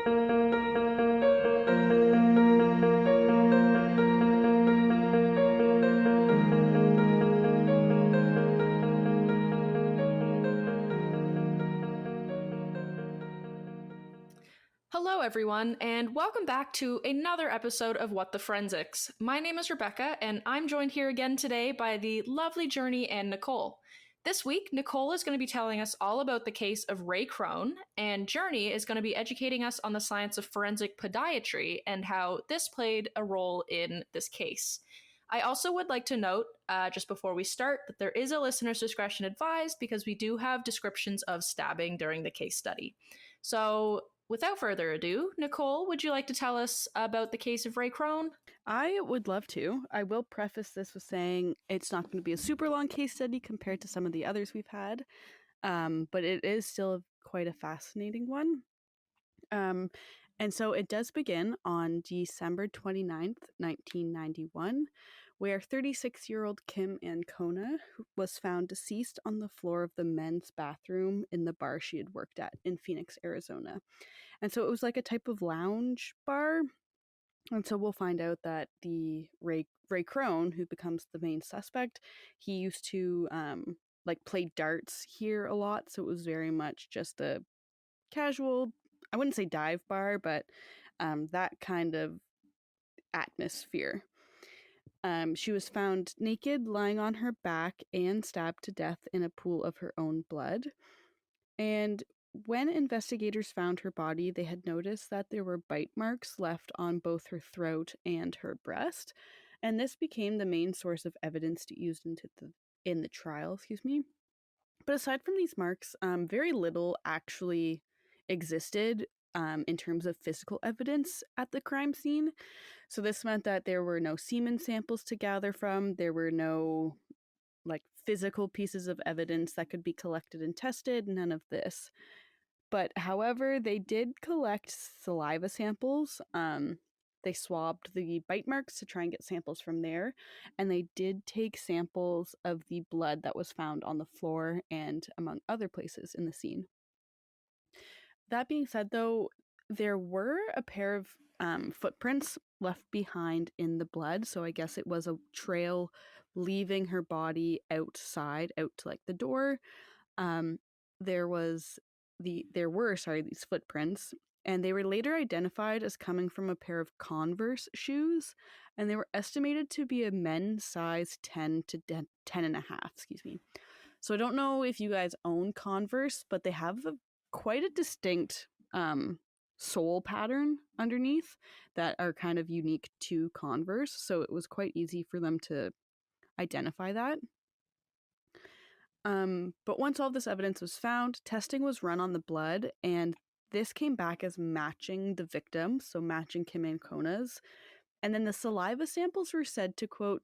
Hello, everyone, and welcome back to another episode of What the Forensics. My name is Rebecca, and I'm joined here again today by the lovely Journey and Nicole. This week, Nicole is going to be telling us all about the case of Ray Krone, and Journey is going to be educating us on the science of forensic podiatry and how this played a role in this case. I also would like to note, just before we start, that there is a listener's discretion advised because we do have descriptions of stabbing during the case study. So, without further ado, Nicole, would you like to tell us about the case of Ray Krone? I would love to. I will preface this with saying it's not going to be a super long case study compared to some of the others we've had, but it is still quite a fascinating one. And so it does begin on December 29th, 1991, where 36-year-old Kim Ancona was found deceased on the floor of the men's bathroom in the bar she had worked at in Phoenix, Arizona. And so it was like a type of lounge bar. And so we'll find out that the Ray Krone, who becomes the main suspect, he used to play darts here a lot. So it was very much just a casual, I wouldn't say dive bar, but that kind of atmosphere. She was found naked, lying on her back, and stabbed to death in a pool of her own blood. And when investigators found her body, they had noticed that there were bite marks left on both her throat and her breast. And this became the main source of evidence to use in the trial, But aside from these marks, very little actually existed in terms of physical evidence at the crime scene. So this meant that there were no semen samples to gather from. There were no physical pieces of evidence that could be collected and tested, none of this. But however, they did collect saliva samples. They swabbed the bite marks to try and get samples from there, and they did take samples of the blood that was found on the floor and among other places in the scene. That being said, though, there were a pair of footprints left behind in the blood, so I guess it was a trail leaving her body outside, out to the door. There were these footprints, and they were later identified as coming from a pair of Converse shoes, and they were estimated to be a men's size 10 to 10 and a half, So I don't know if you guys own Converse, but they have quite a distinct sole pattern underneath that are kind of unique to Converse, so it was quite easy for them to identify that. But once all this evidence was found, testing was run on the blood, and this came back as matching the victim, so matching Kim Ancona's. And then the saliva samples were said to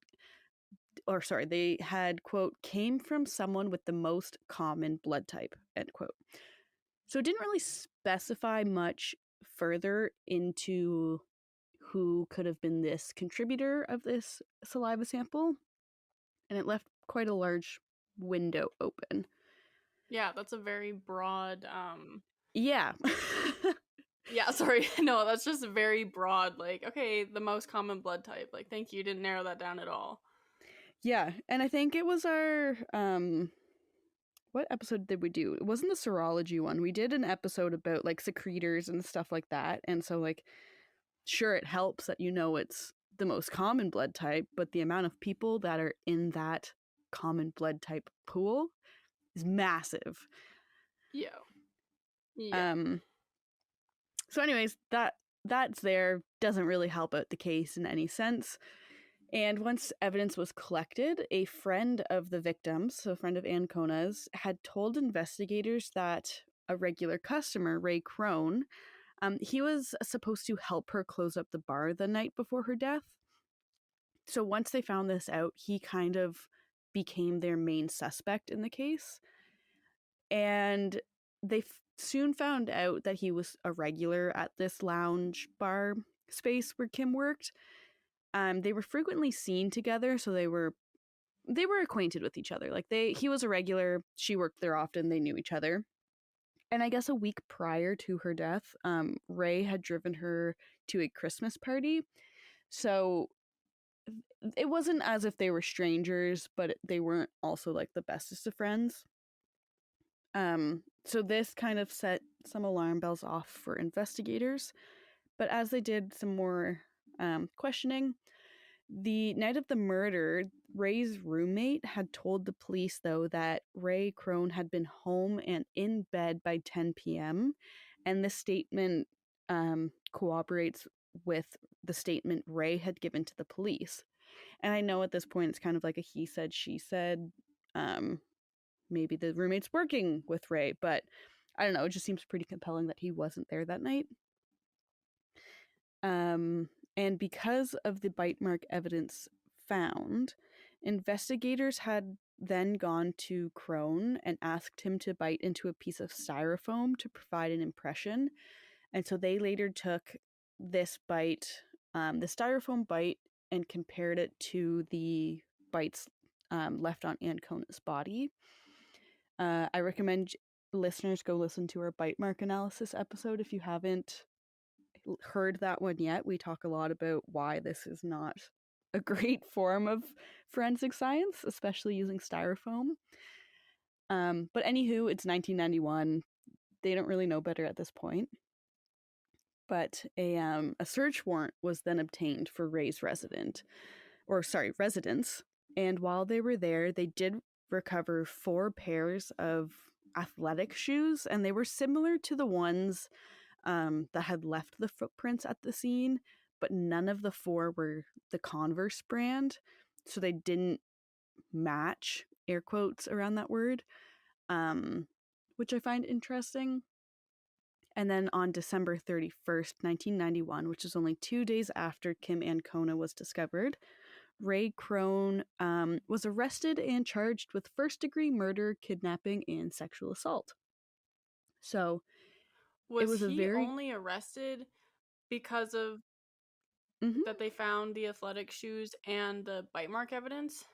they had, quote, came from someone with the most common blood type, end quote. So it didn't really specify much further into who could have been this contributor of this saliva sample, and it left quite a large window open. Yeah, that's a very broad Yeah. Yeah, sorry. No, that's just very broad. Okay, the most common blood type. Thank you. Didn't narrow that down at all. Yeah, and I think it was our what episode did we do? It wasn't the serology one. We did an episode about secretors and stuff like that, and so sure, it helps that it's the most common blood type, but the amount of people that are in that common blood type pool is massive. Yeah. So anyways, that's there, doesn't really help out the case in any sense. And once evidence was collected, a friend of the victims, so a friend of Ancona's, had told investigators that a regular customer, Ray Krone, he was supposed to help her close up the bar the night before her death. So once they found this out, he kind of became their main suspect in the case. And they soon found out that he was a regular at this lounge bar space where Kim worked. They were frequently seen together, so they were acquainted with each other. He was a regular, she worked there often, they knew each other. And I guess a week prior to her death, Ray had driven her to a Christmas party. So it wasn't as if they were strangers, but they weren't also like the bestest of friends. So this kind of set some alarm bells off for investigators. But as they did some more questioning, the night of the murder, Ray's roommate had told the police, though, that Ray Krone had been home and in bed by 10 p.m. And this statement corroborates with the statement Ray had given to the police. And I know at this point it's kind of like a he said, she said. Maybe the roommate's working with Ray, but I don't know. It just seems pretty compelling that he wasn't there that night. And because of the bite mark evidence found, investigators had then gone to Krone and asked him to bite into a piece of styrofoam to provide an impression. And so they later took this bite, the styrofoam bite, and compared it to the bites left on Ancona's body. I recommend listeners go listen to our bite mark analysis episode if you haven't heard that one yet. We talk a lot about why this is not a great form of forensic science, especially using styrofoam. But anywho, it's 1991. They don't really know better at this point. But a search warrant was then obtained for Ray's residence. And while they were there, they did recover 4 pairs of athletic shoes, and they were similar to the ones that had left the footprints at the scene, but none of the 4 were the Converse brand, so they didn't match, air quotes around that word, which I find interesting. And then on December 31st, 1991, which is only 2 days after Kim Ancona was discovered, Ray Krone was arrested and charged with first-degree murder, kidnapping, and sexual assault. So was he only arrested because of that they found the athletic shoes and the bite mark evidence?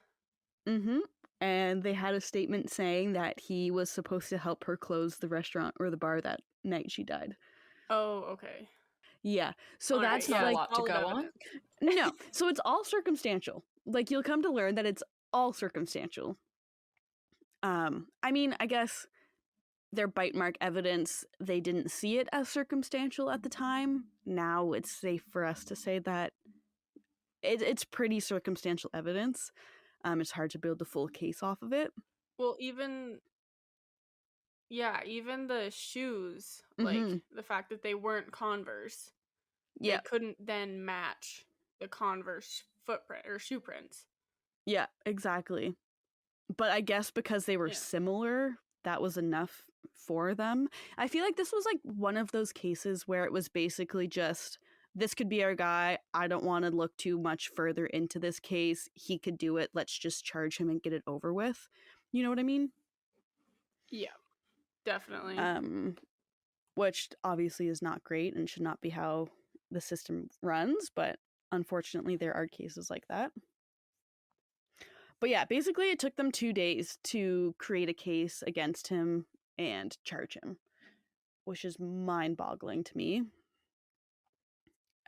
And they had a statement saying that he was supposed to help her close the restaurant or the bar that night she died. Oh, okay. Yeah. So all that's right. not a lot to go on. No. So it's all circumstantial. Like, you'll come to learn that it's all circumstantial. I mean, I guess their bite mark evidence, they didn't see it as circumstantial at the time. Now it's safe for us to say that it's pretty circumstantial evidence. It's hard to build the full case off of it. Well, even the shoes, like the fact that they weren't Converse, they couldn't then match the Converse footprint or shoe prints. Yeah, exactly. But I guess because they were similar, that was enough for them. I feel like this was like one of those cases where it was basically just, this could be our guy. I don't want to look too much further into this case. He could do it. Let's just charge him and get it over with. You know what I mean? Yeah, definitely. Which obviously is not great and should not be how the system runs, but unfortunately there are cases like that. But yeah, basically it took them 2 days to create a case against him and charge him, which is mind-boggling to me.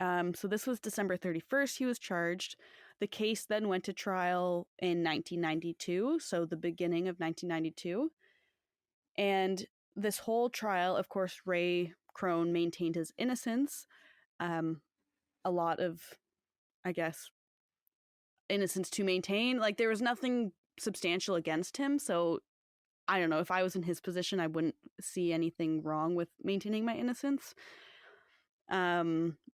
So this was December 31st, he was charged. The case then went to trial in 1992, so the beginning of 1992. And this whole trial, of course, Ray Krone maintained his innocence. A lot of, I guess, innocence to maintain. Like, there was nothing substantial against him, so I don't know, if I was in his position, I wouldn't see anything wrong with maintaining my innocence.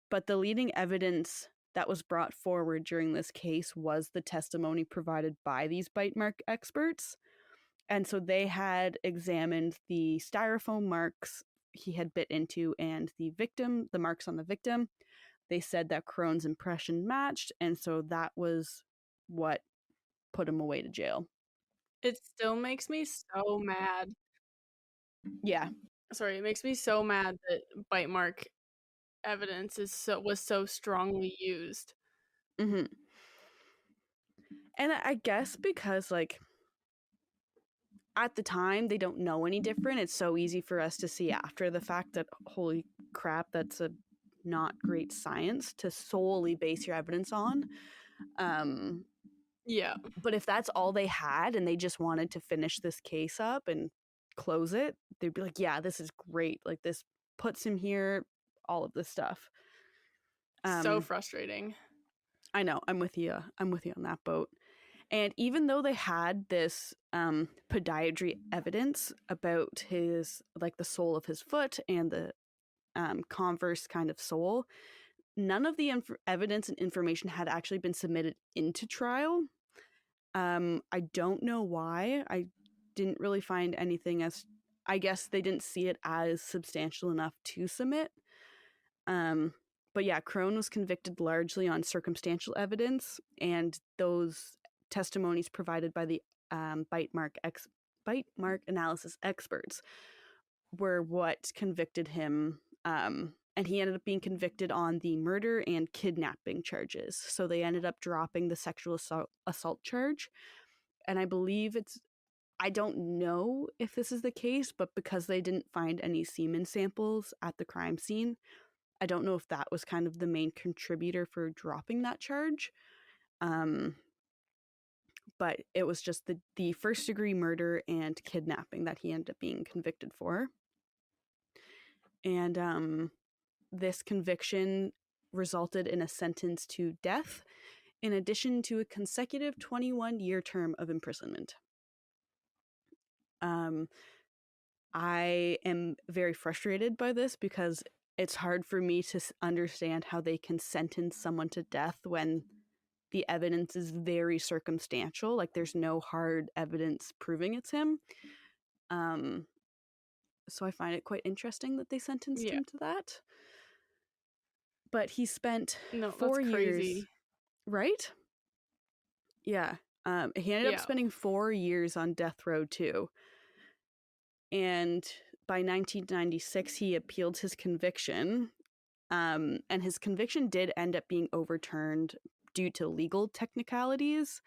But the leading evidence that was brought forward during this case was the testimony provided by these bite mark experts. And so they had examined the styrofoam marks he had bit into and the marks on the victim. They said that Krone's impression matched, and so that was what put him away to jail. It still makes me so mad. Yeah. Sorry, it makes me so mad that bite mark evidence was so strongly used. And I guess because, like, at the time, they don't know any different. It's so easy for us to see after the fact that, holy crap, that's a not great science to solely base your evidence on. Yeah. But if that's all they had and they just wanted to finish this case up and close it, they'd be like, yeah, this is great. Like, this puts him here, all of this stuff. So frustrating. I know. I'm with you. I'm with you on that boat. And even though they had this podiatry evidence about his, like, the sole of his foot and the converse kind of sole, none of the evidence and information had actually been submitted into trial. I don't know why. I didn't really find anything as, I guess they didn't see it as substantial enough to submit. But yeah, Krone was convicted largely on circumstantial evidence, and those testimonies provided by the bite mark analysis experts were what convicted him. And he ended up being convicted on the murder and kidnapping charges. So they ended up dropping the sexual assault charge. And I believe I don't know if this is the case, but because they didn't find any semen samples at the crime scene, I don't know if that was kind of the main contributor for dropping that charge. But it was just the first degree murder and kidnapping that he ended up being convicted for. And this conviction resulted in a sentence to death, in addition to a consecutive 21-year term of imprisonment. I am very frustrated by this because it's hard for me to understand how they can sentence someone to death when the evidence is very circumstantial. Like, there's no hard evidence proving it's him. So I find it quite interesting that they sentenced him to that. But he spent 4 years. Right? Yeah. He ended up spending 4 years on death row too. And by 1996, he appealed his conviction. And his conviction did end up being overturned due to legal technicalities.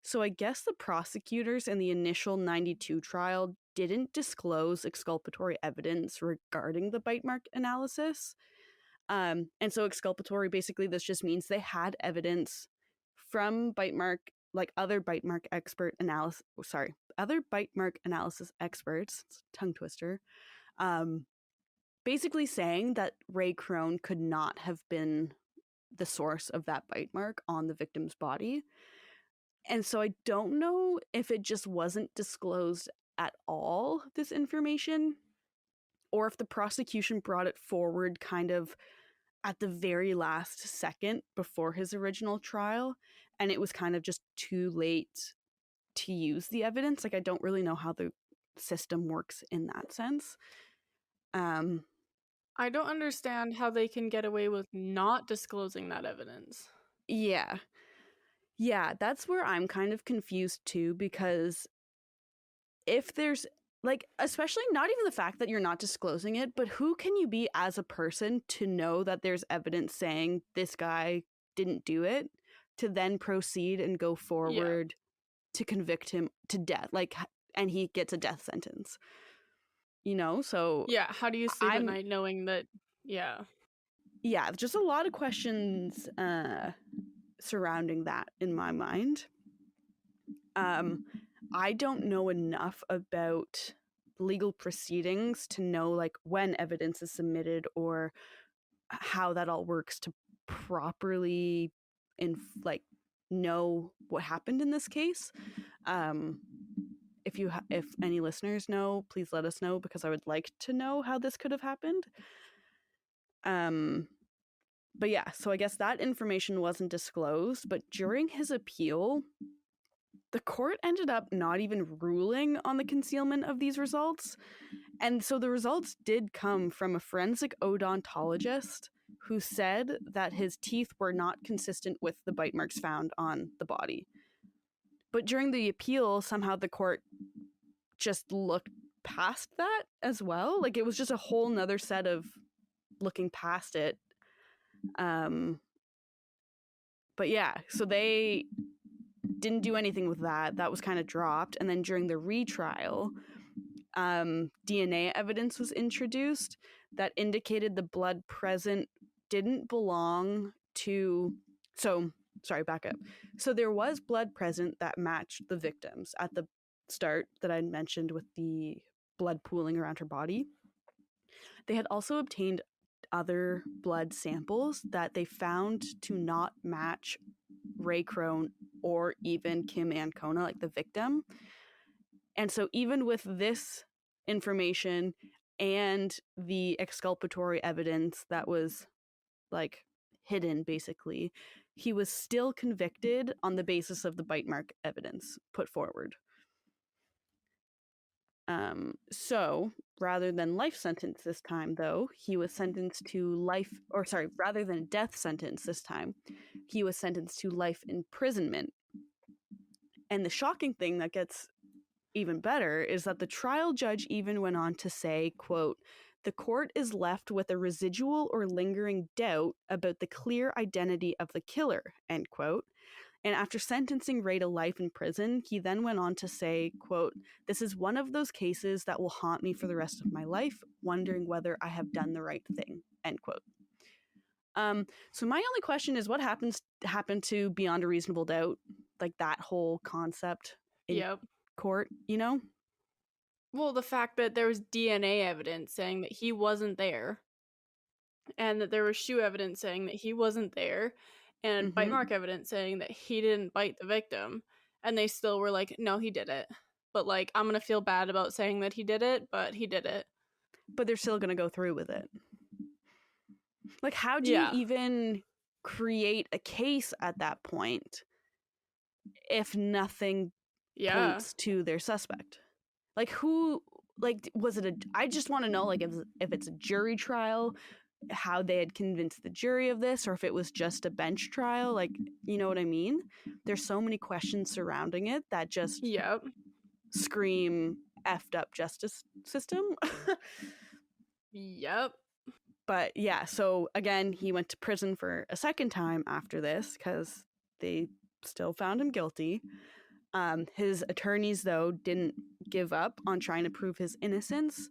So I guess the prosecutors in the initial 92 trial didn't disclose exculpatory evidence regarding the bite mark analysis. And so exculpatory, basically, this just means they had evidence from bite mark, like other bite mark analysis experts, it's a tongue twister, basically saying that Ray Krone could not have been the source of that bite mark on the victim's body. And so I don't know if it just wasn't disclosed at all, this information, or if the prosecution brought it forward kind of at the very last second before his original trial, and it was kind of just too late to use the evidence. Like, I don't really know how the system works in that sense. I don't understand how they can get away with not disclosing that evidence. Yeah, that's where I'm kind of confused too, because if there's, like, especially not even the fact that you're not disclosing it, but who can you be as a person to know that there's evidence saying this guy didn't do it, to then proceed and go forward to convict him to death, like, and he gets a death sentence, you know? So yeah, how do you sleep at night knowing that? Yeah, just a lot of questions surrounding that in my mind. I don't know enough about legal proceedings to know, like, when evidence is submitted or how that all works to properly know what happened in this case. If any listeners know, please let us know, because I would like to know how this could have happened. But yeah, so I guess that information wasn't disclosed, but during his appeal, the court ended up not even ruling on the concealment of these results. And so the results did come from a forensic odontologist who said that his teeth were not consistent with the bite marks found on the body. But during the appeal, somehow the court just looked past that as well. Like, it was just a whole nother set of looking past it. But yeah, so they didn't do anything with that. That was kind of dropped. And then during the retrial, DNA evidence was introduced that indicated the blood present didn't belong to... Sorry, back up. So there was blood present that matched the victims at the start that I mentioned with the blood pooling around her body. They had also obtained other blood samples that they found to not match Ray Krone or even Kim Ancona, like the victim. And so even with this information and the exculpatory evidence that was like hidden, basically, he was still convicted on the basis of the bite mark evidence put forward. So rather than life sentence this time, though, he was sentenced to rather than a death sentence this time, he was sentenced to life imprisonment. And the shocking thing that gets even better is that the trial judge even went on to say, quote, "The court is left with a residual or lingering doubt about the clear identity of the killer," end quote. And after sentencing Ray to life in prison, he then went on to say, quote, "This is one of those cases that will haunt me for the rest of my life, wondering whether I have done the right thing," end quote. So my only question is, what happened to beyond a reasonable doubt? Like that whole concept in court, you know? Well, the fact that there was DNA evidence saying that he wasn't there, and that there was shoe evidence saying that he wasn't there, and bite mark evidence saying that he didn't bite the victim, and they still were like, no, he did it. But like, I'm gonna feel bad about saying that he did it, but he did it. But they're still gonna go through with it. Like, how do you even create a case at that point if nothing points to their suspect? Like, who, like, was it I just want to know, like, if it's a jury trial, how they had convinced the jury of this, or if it was just a bench trial, like, you know what I mean? There's so many questions surrounding it that just scream effed up justice system. But yeah, so again, he went to prison for a second time after this because they still found him guilty. His attorneys, though, didn't give up on trying to prove his innocence.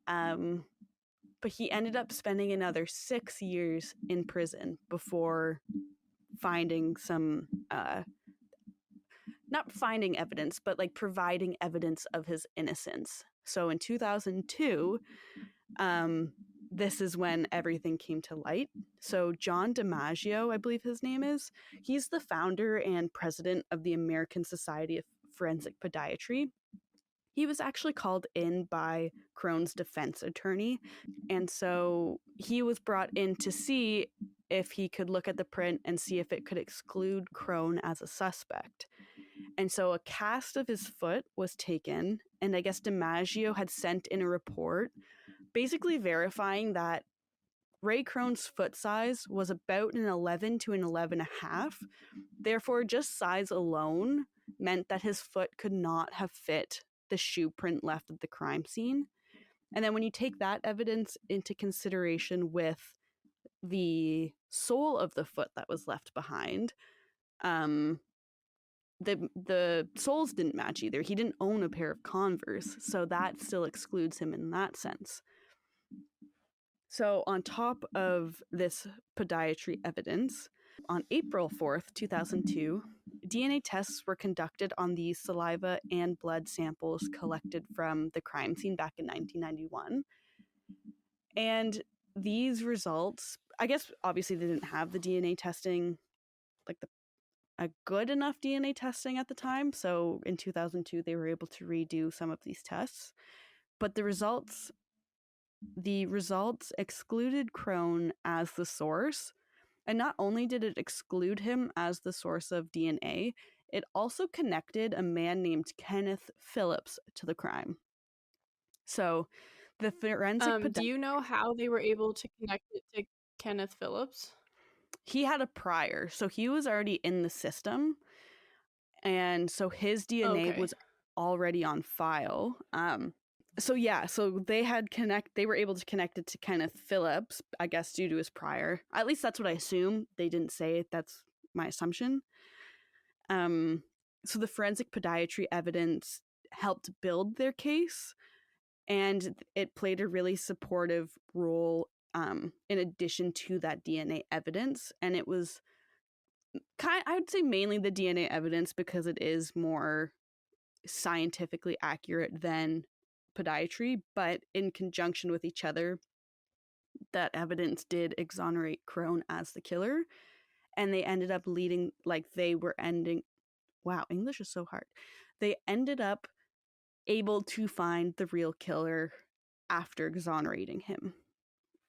But he ended up spending another 6 years in prison before finding some, not finding evidence, but like providing evidence of his innocence. So in 2002, this is when everything came to light. So John DiMaggio, I believe his name is, he's the founder and president of the American Society of Forensic Podiatry. He was actually called in by Krone's defense attorney. And so he was brought in to see if he could look at the print and see if it could exclude Krone as a suspect. And so a cast of his foot was taken, and I guess DiMaggio had sent in a report basically verifying that Ray Krone's foot size was about an 11 to an 11.5. Therefore, just size alone meant that his foot could not have fit the shoe print left at the crime scene. And then when you take that evidence into consideration with the sole of the foot that was left behind, the soles didn't match either. He didn't own a pair of Converse, so that still excludes him in that sense. So on top of this podiatry evidence, on April 4th, 2002, DNA tests were conducted on the saliva and blood samples collected from the crime scene back in 1991. And these results, I guess obviously they didn't have the DNA testing, like a good enough DNA testing at the time. So in 2002, they were able to redo some of these tests. But the results excluded Krone as the source. And not only did it exclude him as the source of DNA, it also connected a man named Kenneth Phillips to the crime. So the forensic... do you know how they were able to connect it to Kenneth Phillips? He had a prior, so he was already in the system. And so his DNA was already on file. So they were able to connect it to Kenneth Phillips, I guess due to his prior. At least that's what I assume. They didn't say it. That's my assumption. so the forensic podiatry evidence helped build their case, and it played a really supportive role in addition to that DNA evidence. And it was I would say mainly the DNA evidence because it is more scientifically accurate than podiatry, but in conjunction with each other, that evidence did exonerate Krone as the killer, and they ended up leading, like, wow, English is so hard. They ended up able to find the real killer after exonerating him.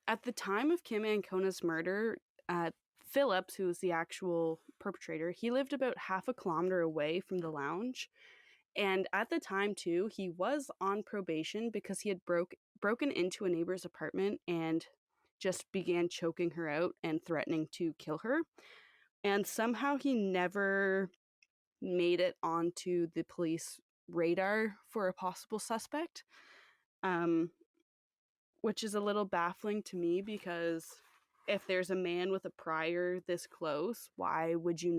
At the time of Kim Ancona's murder, Phillips, who was the actual perpetrator, he lived about half a kilometer away from the lounge. And at the time, too, he was on probation because he had broken into a neighbor's apartment and just began choking her out and threatening to kill her. And somehow he never made it onto the police radar for a possible suspect, which is a little baffling to me because if there's a man with a prior this close, why would you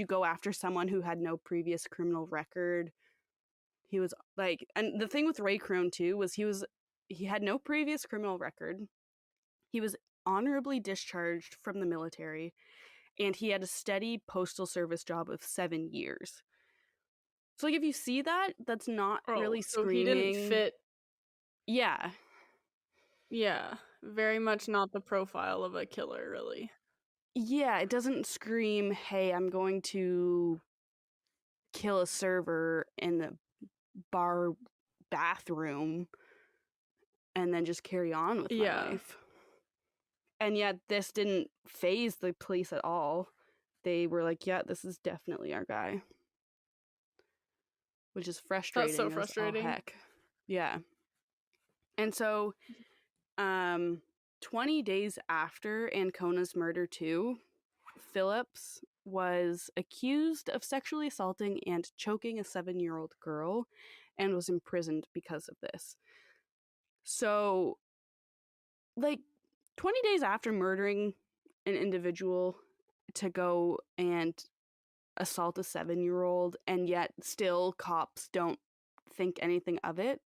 go after someone who had no previous criminal record? He was like, and the thing with Ray Krone too was he had no previous criminal record. He was honorably discharged from the military, and he had a steady postal service job of 7 years. So, like, if you see that, that's not really screaming. So he didn't fit. Yeah. Yeah, very much not the profile of a killer, really. Yeah, it doesn't scream, hey, I'm going to kill a server in the bar bathroom and then just carry on with my life. And yet this didn't faze the police at all. They were like, yeah, this is definitely our guy. Which is frustrating. That's so frustrating. Heck. Yeah. And so 20 days after Ancona's murder too, Phillips was accused of sexually assaulting and choking a 7-year-old girl and was imprisoned because of this. So, like, 20 days after murdering an individual to go and assault a 7-year-old, and yet still cops don't think anything of it,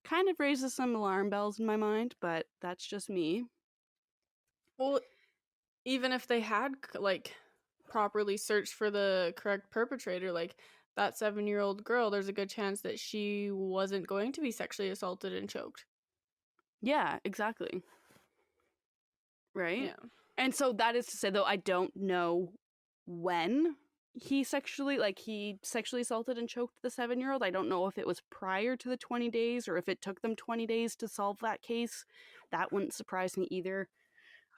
kind of raises some alarm bells in my mind, but that's just me. Well, even if they had, like, properly searched for the correct perpetrator, like, that 7-year-old girl, there's a good chance that she wasn't going to be sexually assaulted and choked. Yeah, exactly. Right? Yeah. And so that is to say, though, I don't know when he sexually assaulted and choked the 7-year-old. I don't know if it was prior to the 20 days or if it took them 20 days to solve that case. That wouldn't surprise me either.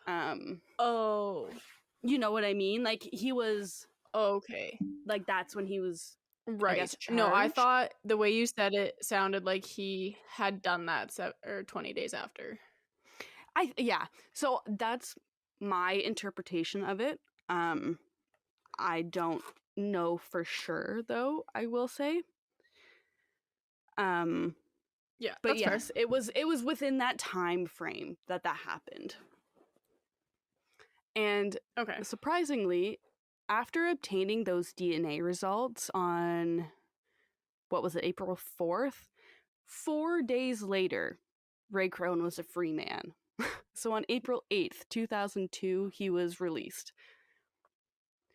Oh. You know what I mean? Like, he was... Okay. Like, that's when he was... Right. I guess, no, I thought the way you said it sounded like he had done that 20 days after. Yeah. So that's my interpretation of it. I don't know for sure, though, I will say. Yeah, but that's yes, fair. it was within that time frame that happened. And surprisingly, after obtaining those DNA results on, what was it, April 4th? 4 days later, Ray Krone was a free man. So on April 8th, 2002, he was released.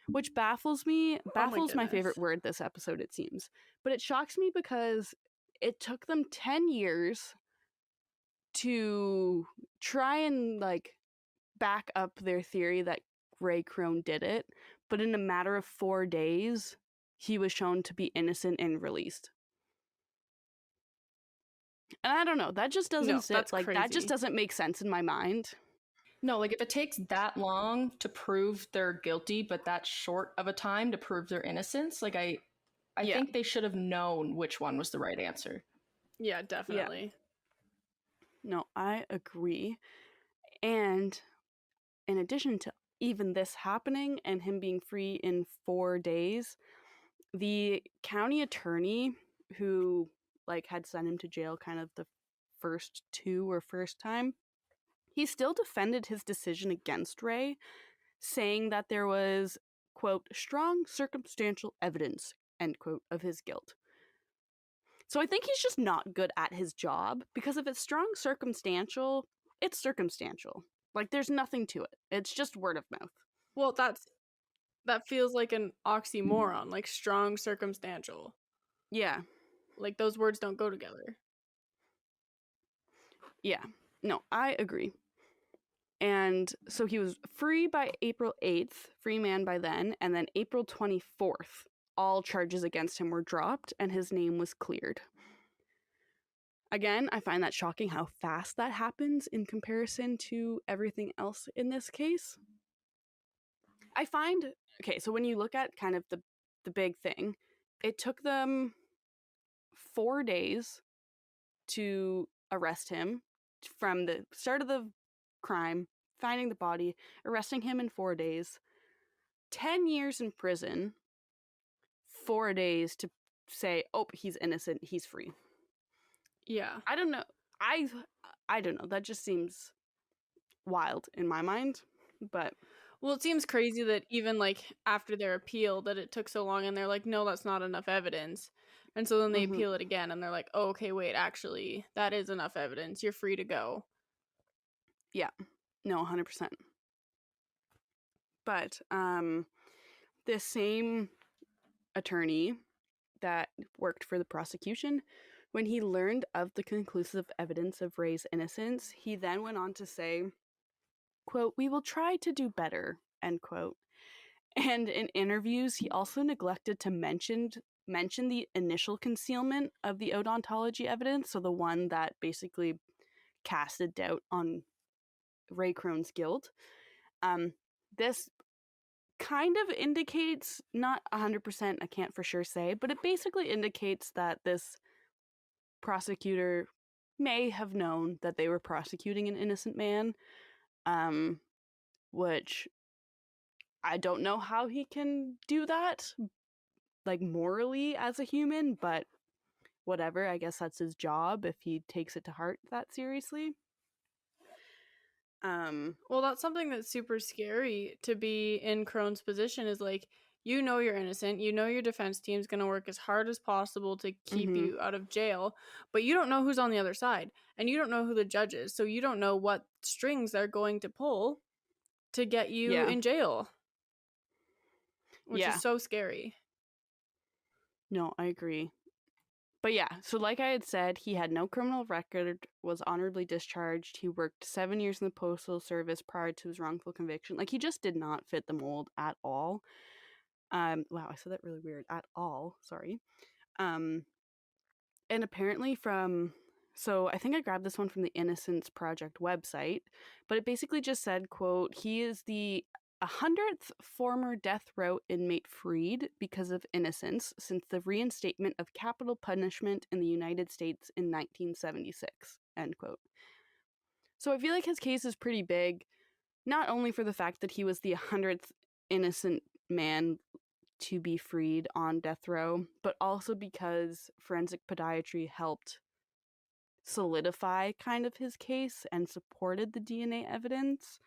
Which baffles me. Baffles my favorite word this episode, it seems. But it shocks me because it took them 10 years to try and, like, back up their theory that Ray Krone did it. But in a matter of 4 days, he was shown to be innocent and released. And I don't know, that just doesn't sit, like, that just doesn't make sense in my mind. No, like, if it takes that long to prove they're guilty, but that short of a time to prove their innocence, like, I think they should have known which one was the right answer. Yeah, definitely. Yeah. No, I agree. And in addition to even this happening and him being free in 4 days, the county attorney who, like, had sent him to jail kind of the first time, he still defended his decision against Ray, saying that there was, quote, strong circumstantial evidence, end quote, of his guilt. So I think he's just not good at his job, because if it's strong circumstantial, it's circumstantial. Like, there's nothing to it. It's just word of mouth. Well, that feels like an oxymoron, like strong circumstantial. Yeah. Like, those words don't go together. Yeah. No, I agree. And so he was free by April 8th, free man by then, and then April 24th, all charges against him were dropped and his name was cleared. Again, I find that shocking how fast that happens in comparison to everything else in this case. I find, okay, so when you look at kind of the big thing, it took them 4 days to arrest him from the start of the crime, finding the body, arresting him in 4 days, 10 years in prison, 4 days to say, oh, he's innocent, he's free. Yeah. I don't know. I don't know. That just seems wild in my mind, but... Well, it seems crazy that even, like, after their appeal, that it took so long, and they're like, no, that's not enough evidence. And so then they appeal it again, and they're like, oh, okay, wait, actually, that is enough evidence. You're free to go. Yeah. No, 100%. But this same attorney that worked for the prosecution, when he learned of the conclusive evidence of Ray's innocence, he then went on to say, quote, we will try to do better, end quote. And in interviews, he also neglected to mention the initial concealment of the odontology evidence, so the one that basically casted doubt on Ray Krone's guilt. This kind of indicates, not 100%, I can't for sure say, but it basically indicates that this prosecutor may have known that they were prosecuting an innocent man, which I don't know how he can do that, like, morally as a human, but whatever, I guess that's his job if he takes it to heart that seriously. Well, that's something that's super scary to be in Krone's position, is like, you know you're innocent, you know your defense team's going to work as hard as possible to keep you out of jail, but you don't know who's on the other side, and you don't know who the judge is, so you don't know what strings they're going to pull to get you in jail, which is so scary. No, I agree. But yeah, so like I had said, he had no criminal record, was honorably discharged. He worked 7 years in the Postal Service prior to his wrongful conviction. Like, he just did not fit the mold at all. Wow, I said that really weird. At all, sorry. And apparently so I think I grabbed this one from the Innocence Project website, but it basically just said, quote, he is the 100th former death row inmate freed because of innocence since the reinstatement of capital punishment in the United States in 1976, end quote. So I feel like his case is pretty big, not only for the fact that he was the 100th innocent man to be freed on death row, but also because forensic podiatry helped solidify kind of his case and supported the DNA evidence.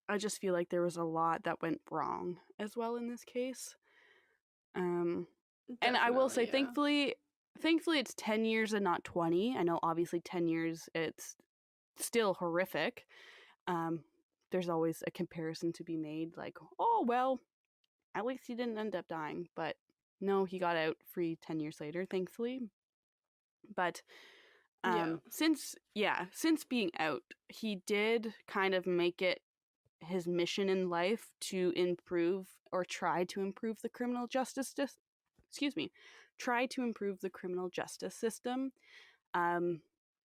I just feel like there was a lot that went wrong as well in this case. And I will say, thankfully it's 10 years and not 20. I know obviously 10 years, it's still horrific. There's always a comparison to be made, like, oh, well, at least he didn't end up dying. But no, he got out free 10 years later, thankfully. But since being out, he did kind of make it his mission in life to improve or try to improve the criminal justice system.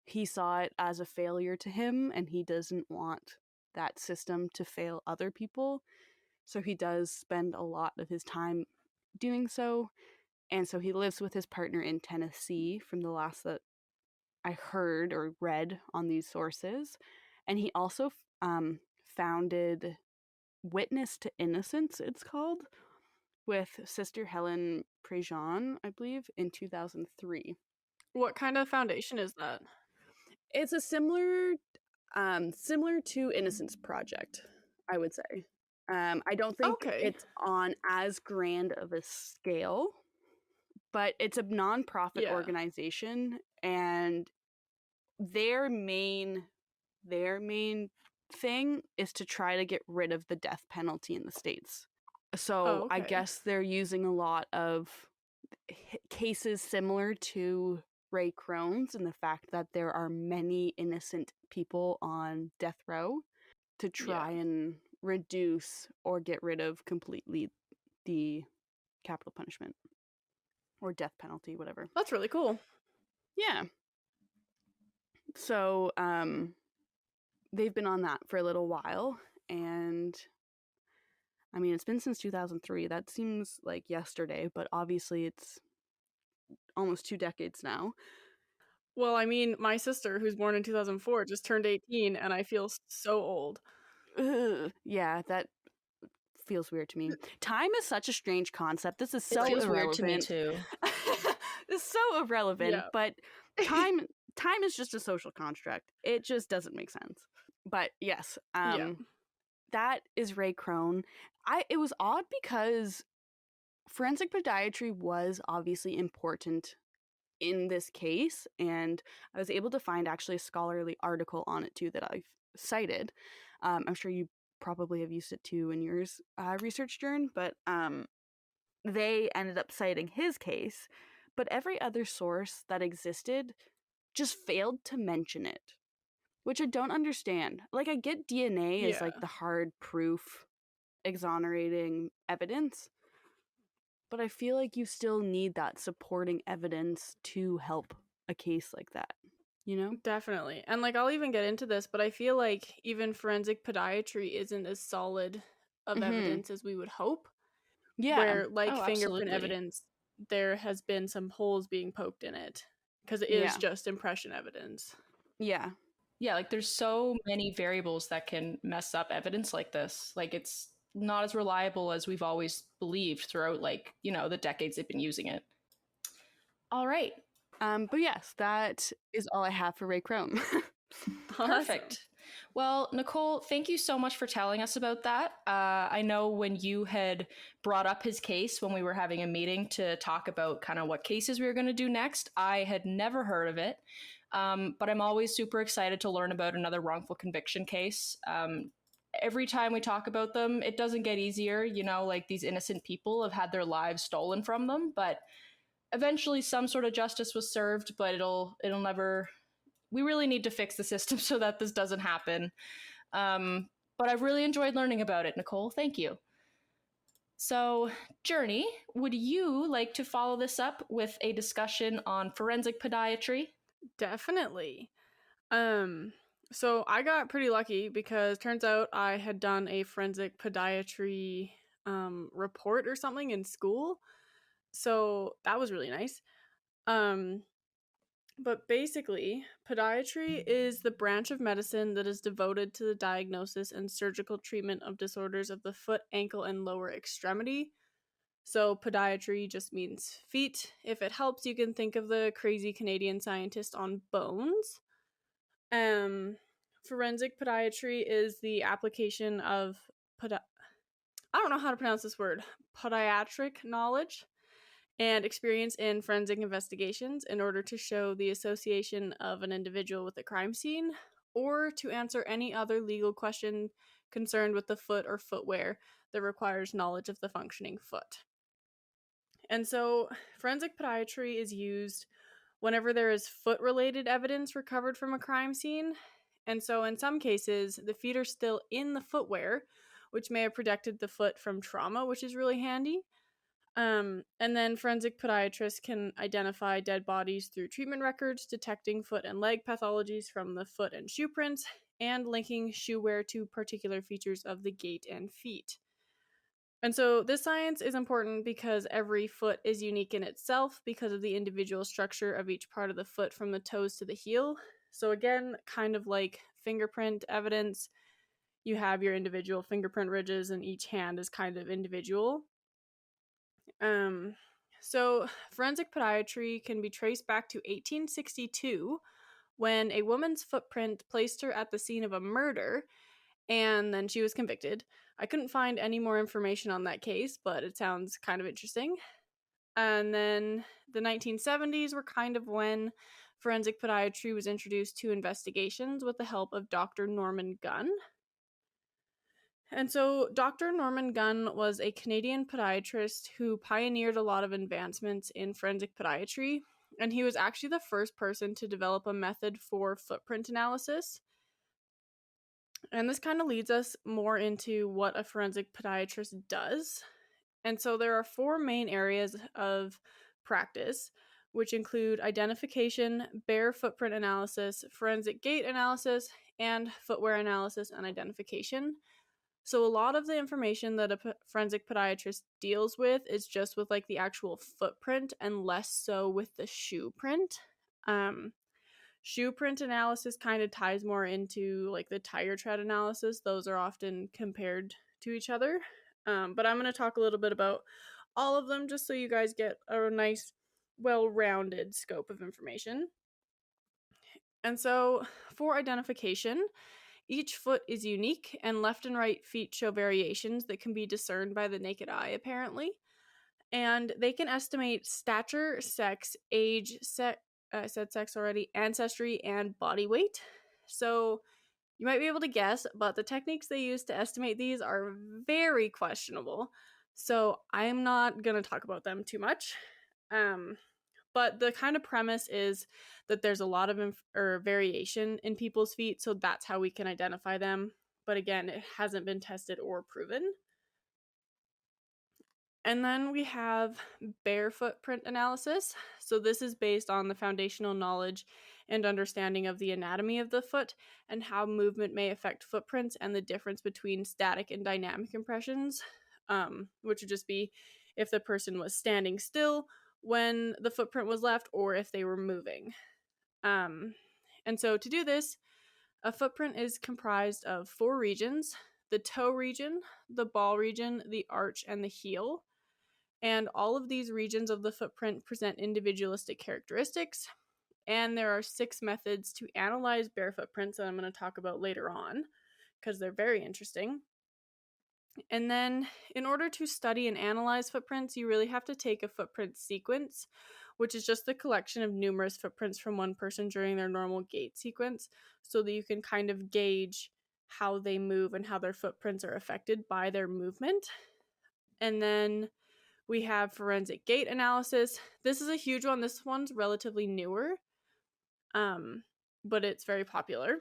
He saw it as a failure to him, and he doesn't want that system to fail other people. So he does spend a lot of his time doing so. And so he lives with his partner in Tennessee, from the last that I heard or read on these sources. And he also founded Witness to Innocence, it's called, with Sister Helen Prejean, I believe, in 2003. What kind of foundation is that? It's a similar to Innocence Project, I would say. I don't think Okay. it's on as grand of a scale, but it's a nonprofit Yeah. organization, and their main thing is to try to get rid of the death penalty in the States. So I Okay. guess they're using a lot of cases similar to Ray Krone's, and the fact that there are many innocent people on death row to try and reduce or get rid of completely the capital punishment or death penalty, whatever. That's really cool. Yeah. So they've been on that for a little while, and I mean, it's been since 2003. That seems like yesterday, but obviously it's almost 2 decades now. Well, I mean, my sister, who's born in 2004, just turned 18, and I feel so old. Ugh. Yeah, that feels weird to me. Time is such a strange concept. This is so it feels irrelevant. weird to me too. It's so irrelevant, Yeah. but time is just a social construct. It just doesn't make sense. But yes, that is Ray Krone. It was odd because forensic podiatry was obviously important in this case, and I was able to find actually a scholarly article on it too that I've cited. I'm sure you probably have used it too in yours research journey, but they ended up citing his case, but every other source that existed just failed to mention it, which I don't understand. Like, I get DNA is like the hard proof exonerating evidence, but I feel like you still need that supporting evidence to help a case like that, you know? Definitely. And like, I'll even get into this, but I feel like even forensic podiatry isn't as solid of evidence as we would hope. Yeah. Where, like, Oh, fingerprint absolutely. evidence, there has been some holes being poked in it because it is just impression evidence. Yeah. Yeah, like there's so many variables that can mess up evidence like this. Like, it's not as reliable as we've always believed throughout, like, you know, the decades they've been using it. All right. But yes, that is all I have for Ray Krone. Perfect. Well, Nicole, thank you so much for telling us about that. I know when you had brought up his case when we were having a meeting to talk about kind of what cases we were going to do next, I had never heard of it. But I'm always super excited to learn about another wrongful conviction case. Every time we talk about them, it doesn't get easier. You know, like, these innocent people have had their lives stolen from them, but eventually some sort of justice was served, but it'll never... We really need to fix the system so that this doesn't happen. But I've really enjoyed learning about it, Nicole. Thank you. So, Journey, would you like to follow this up with a discussion on forensic podiatry? Definitely. So I got pretty lucky because turns out I had done a forensic podiatry report or something in school. So that was really nice. But basically, podiatry is the branch of medicine that is devoted to the diagnosis and surgical treatment of disorders of the foot, ankle, and lower extremity. So podiatry just means feet. If it helps, you can think of the crazy Canadian scientist on bones. Forensic podiatry is the application of I don't know how to pronounce this word. Podiatric knowledge and experience in forensic investigations in order to show the association of an individual with a crime scene, or to answer any other legal question concerned with the foot or footwear that requires knowledge of the functioning foot. And so forensic podiatry is used whenever there is foot-related evidence recovered from a crime scene. And so in some cases, the feet are still in the footwear, which may have protected the foot from trauma, which is really handy. And then forensic podiatrists can identify dead bodies through treatment records, detecting foot and leg pathologies from the foot and shoe prints, and linking shoe wear to particular features of the gait and feet. And so this science is important because every foot is unique in itself because of the individual structure of each part of the foot from the toes to the heel. So again, kind of like fingerprint evidence, you have your individual fingerprint ridges and each hand is kind of individual. So forensic podiatry can be traced back to 1862 when a woman's footprint placed her at the scene of a murder, and then she was convicted. I couldn't find any more information on that case, but it sounds kind of interesting. And then the 1970s were kind of when forensic podiatry was introduced to investigations with the help of Dr. Norman Gunn. And so Dr. Norman Gunn was a Canadian podiatrist who pioneered a lot of advancements in forensic podiatry, and he was actually the first person to develop a method for footprint analysis. And this kind of leads us more into what a forensic podiatrist does. And so there are 4 main areas of practice, which include identification, bare footprint analysis, forensic gait analysis, and footwear analysis and identification. So a lot of the information that a forensic podiatrist deals with is just with like the actual footprint and less so with the shoe print. Shoe print analysis kind of ties more into like the tire tread analysis. Those are often compared to each other. But I'm going to talk a little bit about all of them just so you guys get a nice, well-rounded scope of information. And so for identification, each foot is unique, and left and right feet show variations that can be discerned by the naked eye, apparently. And they can estimate stature, sex, age, I said sex already, ancestry, and body weight. So you might be able to guess, but the techniques they use to estimate these are very questionable. So I'm not going to talk about them too much. But the kind of premise is that there's a lot of variation in people's feet, so that's how we can identify them. But again, it hasn't been tested or proven. And then we have bare footprint analysis. So this is based on the foundational knowledge and understanding of the anatomy of the foot and how movement may affect footprints and the difference between static and dynamic impressions, which would just be if the person was standing still when the footprint was left or if they were moving. And so to do this, a footprint is comprised of 4 regions: the toe region, the ball region, the arch, and the heel. And all of these regions of the footprint present individualistic characteristics. And there are 6 methods to analyze bare footprints that I'm going to talk about later on because they're very interesting. And then in order to study and analyze footprints, you really have to take a footprint sequence, which is just the collection of numerous footprints from one person during their normal gait sequence, so that you can kind of gauge how they move and how their footprints are affected by their movement. And then we have forensic gait analysis. This is a huge one. This one's relatively newer, but it's very popular.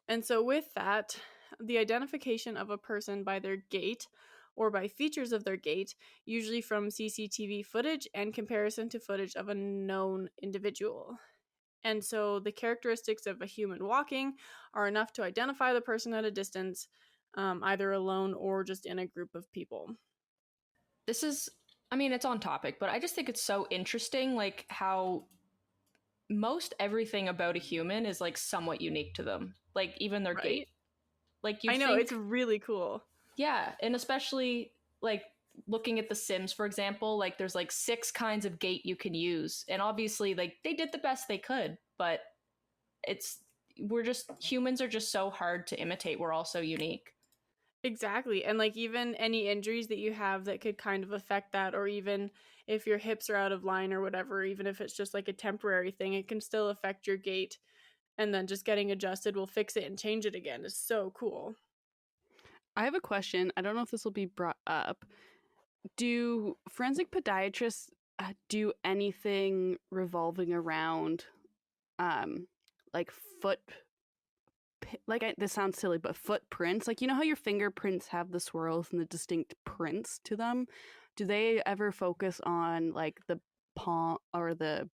And so with that, the identification of a person by their gait or by features of their gait, usually from CCTV footage and comparison to footage of a known individual. And so the characteristics of a human walking are enough to identify the person at a distance, either alone or just in a group of people. This is, I mean, it's on topic, but I just think it's so interesting, like how most everything about a human is like somewhat unique to them, like even their gait. Like I know, it's really cool. Yeah, and especially like looking at The Sims, for example, like there's like 6 kinds of gait you can use, and obviously like they did the best they could, but humans are just so hard to imitate. We're all so unique. Exactly. And like even any injuries that you have that could kind of affect that, or even if your hips are out of line or whatever, even if it's just like a temporary thing, it can still affect your gait. And then just getting adjusted will fix it and change it again. It's so cool. I have a question. I don't know if this will be brought up. Do forensic podiatrists do anything revolving around like this sounds silly, but footprints? Like, you know how your fingerprints have the swirls and the distinct prints to them? Do they ever focus on like the palm or the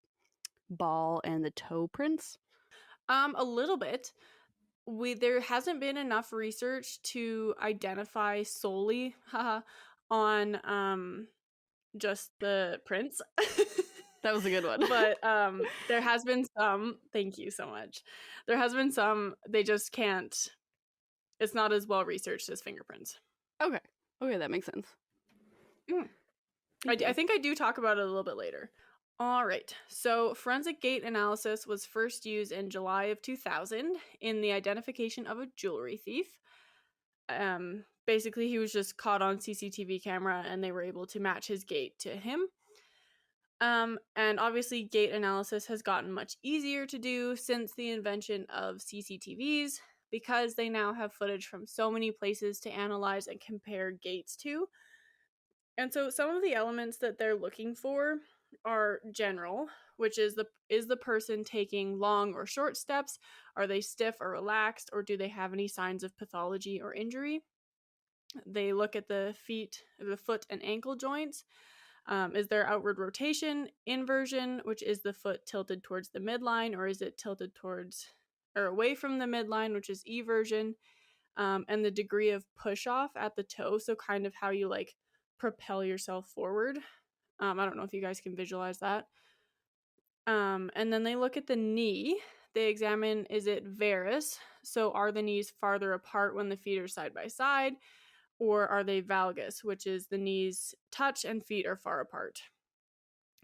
ball and the toe prints? A little bit. There hasn't been enough research to identify solely on just the prints. That was a good one. But there has been some. Thank you so much. There has been some. They just can't. It's not as well researched as fingerprints. Okay, that makes sense. I think I do talk about it a little bit later. All right, so forensic gait analysis was first used in July of 2000 in the identification of a jewelry thief. Basically, he was just caught on CCTV camera and they were able to match his gait to him. And obviously, gait analysis has gotten much easier to do since the invention of CCTVs because they now have footage from so many places to analyze and compare gaits to. And so some of the elements that they're looking for are general, which is the person taking long or short steps? Are they stiff or relaxed, or do they have any signs of pathology or injury? They look at the foot and ankle joints. Is there outward rotation, inversion, which is the foot tilted towards the midline, or is it tilted towards or away from the midline, which is eversion, and the degree of push off at the toe, so kind of how you like propel yourself forward. I don't know if you guys can visualize that. And then they look at the knee. They examine, is it varus? So are the knees farther apart when the feet are side by side? Or are they valgus, which is the knees touch and feet are far apart?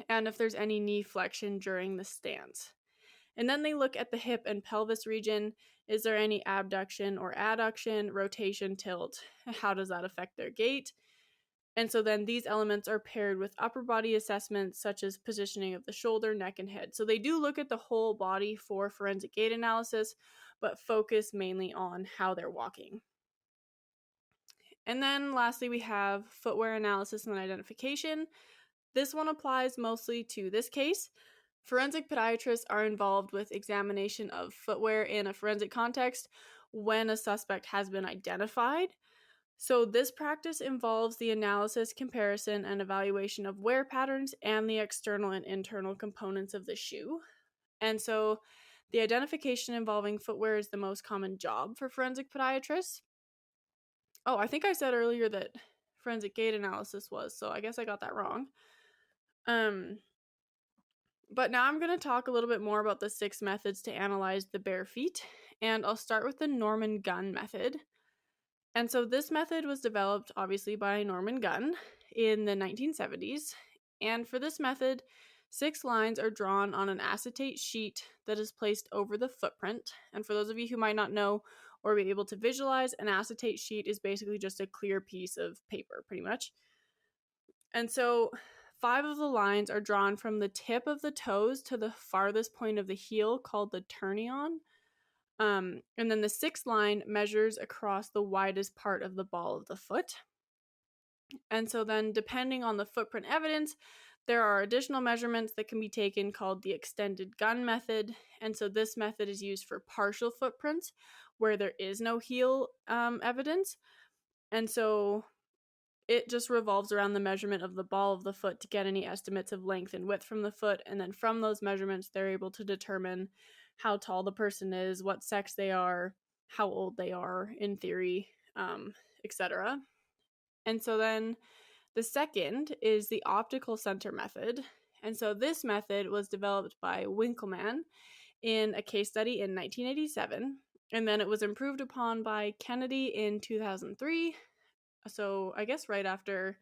And if there's any knee flexion during the stance. And then they look at the hip and pelvis region. Is there any abduction or adduction, rotation, tilt? How does that affect their gait? And so then these elements are paired with upper body assessments such as positioning of the shoulder, neck, and head. So they do look at the whole body for forensic gait analysis, but focus mainly on how they're walking. And then lastly, we have footwear analysis and identification. This one applies mostly to this case. Forensic podiatrists are involved with examination of footwear in a forensic context when a suspect has been identified. So this practice involves the analysis, comparison, and evaluation of wear patterns and the external and internal components of the shoe. And so the identification involving footwear is the most common job for forensic podiatrists. Oh, I think I said earlier that forensic gait analysis was, so I guess I got that wrong. But now I'm going to talk a little bit more about the 6 methods to analyze the bare feet, and I'll start with the Norman Gunn method. And so this method was developed obviously by Norman Gunn in the 1970s, and for this method, 6 lines are drawn on an acetate sheet that is placed over the footprint. And for those of you who might not know or be able to visualize, an acetate sheet is basically just a clear piece of paper, pretty much. And so 5 of the lines are drawn from the tip of the toes to the farthest point of the heel, called the turnion. And then the 6th line measures across the widest part of the ball of the foot. And so then, depending on the footprint evidence, there are additional measurements that can be taken called the extended gun method. And so this method is used for partial footprints where there is no heel evidence. And so it just revolves around the measurement of the ball of the foot to get any estimates of length and width from the foot. And then from those measurements, they're able to determine how tall the person is, what sex they are, how old they are in theory, etc. And so then the second is the optical center method. And so this method was developed by Winkelmann in a case study in 1987. And then it was improved upon by Kennedy in 2003. So I guess right after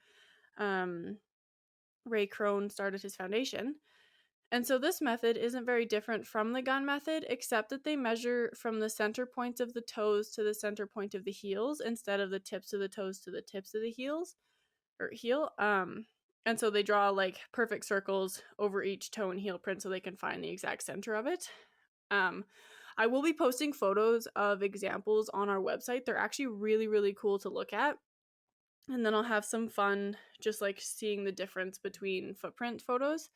Ray Krone started his foundation. And so this method isn't very different from the gun method, except that they measure from the center points of the toes to the center point of the heels instead of the tips of the toes to the tips of the heels or heel. And so they draw like perfect circles over each toe and heel print so they can find the exact center of it. I will be posting photos of examples on our website. They're actually really, really cool to look at. And then I'll have some fun just like seeing the difference between footprint photos.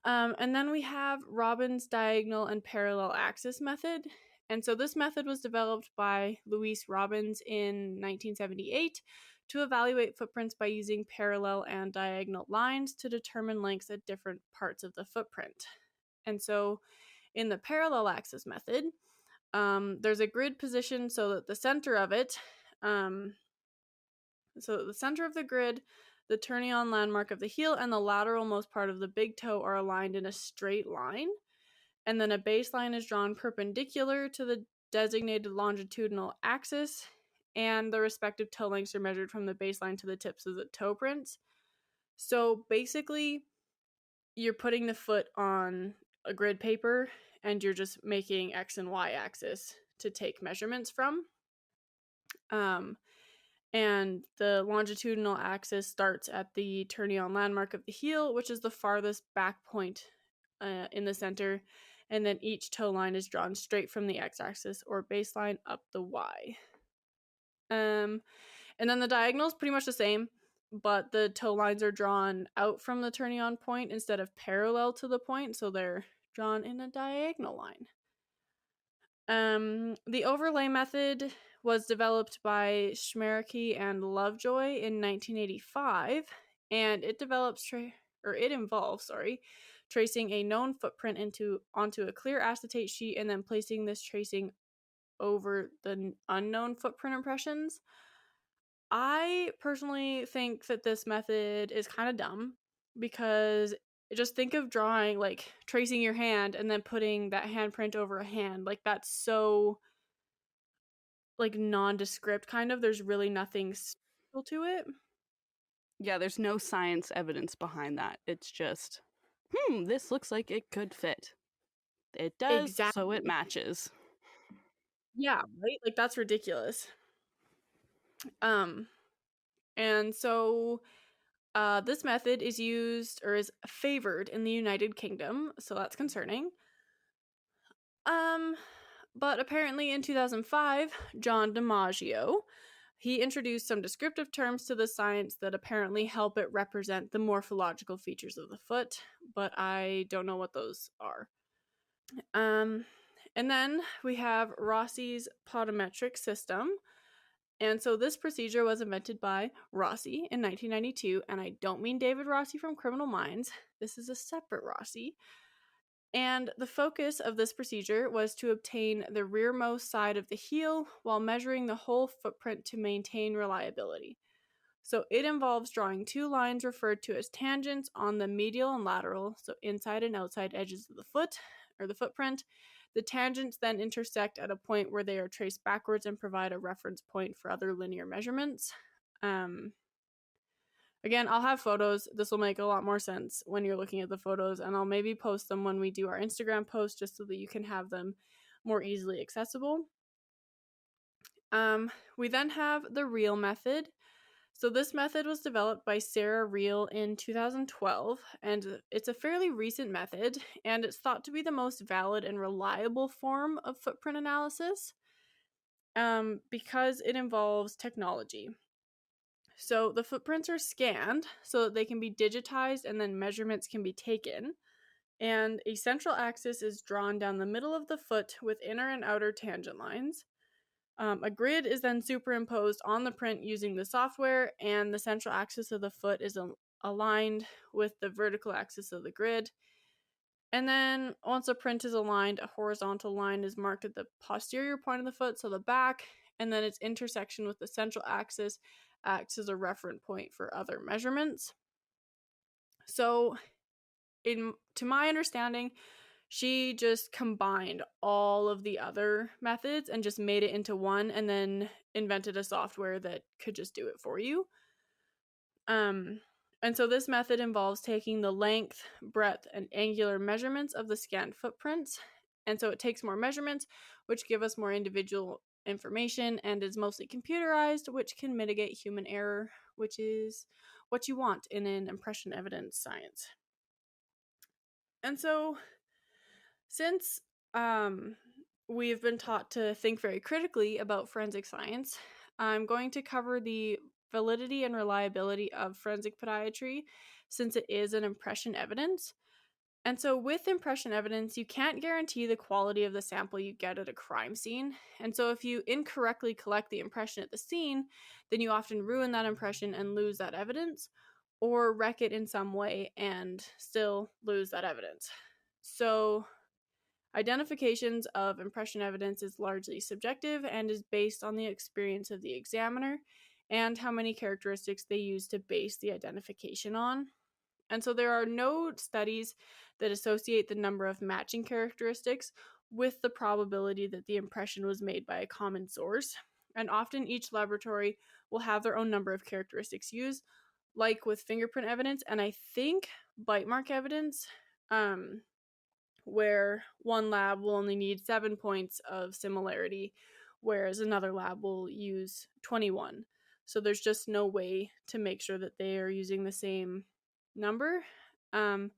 And then we have Robbins' diagonal and parallel axis method. And so this method was developed by Louise Robbins in 1978 to evaluate footprints by using parallel and diagonal lines to determine lengths at different parts of the footprint. And so in the parallel axis method, there's a grid position so that the center of it, so the center of the grid, the turnion landmark of the heel, and the lateral most part of the big toe are aligned in a straight line. And then a baseline is drawn perpendicular to the designated longitudinal axis, and the respective toe lengths are measured from the baseline to the tips of the toe prints. So basically, you're putting the foot on a grid paper and you're just making X and Y axis to take measurements from. And the longitudinal axis starts at the turnion landmark of the heel, which is the farthest back point in the center, and then each toe line is drawn straight from the x-axis or baseline up the y. And then the diagonal is pretty much the same, but the toe lines are drawn out from the turnion point instead of parallel to the point, so they're drawn in a diagonal line. The overlay method was developed by Schmericke and Lovejoy in 1985, and it involves tracing a known footprint onto a clear acetate sheet and then placing this tracing over the unknown footprint impressions. I personally think that this method is kind of dumb, because just think of drawing, like, tracing your hand and then putting that handprint over a hand. Like, that's so, like, nondescript, kind of. There's really nothing special to it. Yeah, there's no science evidence behind that. It's just, this looks like it could fit. It does, Exactly. so it matches. Yeah, right? Like, that's ridiculous. And so this method is used, or is favored, in the United Kingdom, so that's concerning. But apparently in 2005, John DiMaggio, he introduced some descriptive terms to the science that apparently help it represent the morphological features of the foot, but I don't know what those are. And then we have Rossi's podiatric system. And so this procedure was invented by Rossi in 1992, and I don't mean David Rossi from Criminal Minds. This is a separate Rossi. And the focus of this procedure was to obtain the rearmost side of the heel while measuring the whole footprint to maintain reliability. So it involves drawing two lines referred to as tangents on the medial and lateral, so inside and outside edges of the foot, or the footprint. The tangents then intersect at a point where they are traced backwards and provide a reference point for other linear measurements. Again, I'll have photos. This will make a lot more sense when you're looking at the photos, and I'll maybe post them when we do our Instagram post, just so that you can have them more easily accessible. We then have the Reel method. So this method was developed by Sarah Reel in 2012, and it's a fairly recent method, and it's thought to be the most valid and reliable form of footprint analysis, because it involves technology. So the footprints are scanned so that they can be digitized and then measurements can be taken. And a central axis is drawn down the middle of the foot with inner and outer tangent lines. A grid is then superimposed on the print using the software, and the central axis of the foot is aligned with the vertical axis of the grid. And then once a print is aligned, a horizontal line is marked at the posterior point of the foot, so the back, and then its intersection with the central axis acts as a reference point for other measurements. So, to my understanding, she just combined all of the other methods and just made it into one, and then invented a software that could just do it for you. And so this method involves taking the length, breadth, and angular measurements of the scanned footprints. And so it takes more measurements, which give us more individual information, and is mostly computerized, which can mitigate human error, which is what you want in an impression evidence science. And so, since we've been taught to think very critically about forensic science, I'm going to cover the validity and reliability of forensic podiatry, since it is an impression evidence. And so with impression evidence, you can't guarantee the quality of the sample you get at a crime scene. And so if you incorrectly collect the impression at the scene, then you often ruin that impression and lose that evidence, or wreck it in some way and still lose that evidence. So identifications of impression evidence is largely subjective and is based on the experience of the examiner and how many characteristics they use to base the identification on. And so there are no studies that associate the number of matching characteristics with the probability that the impression was made by a common source. And often each laboratory will have their own number of characteristics used, like with fingerprint evidence. And I think bite mark evidence, where one lab will only need 7 points of similarity, whereas another lab will use 21. So there's just no way to make sure that they are using the same number. And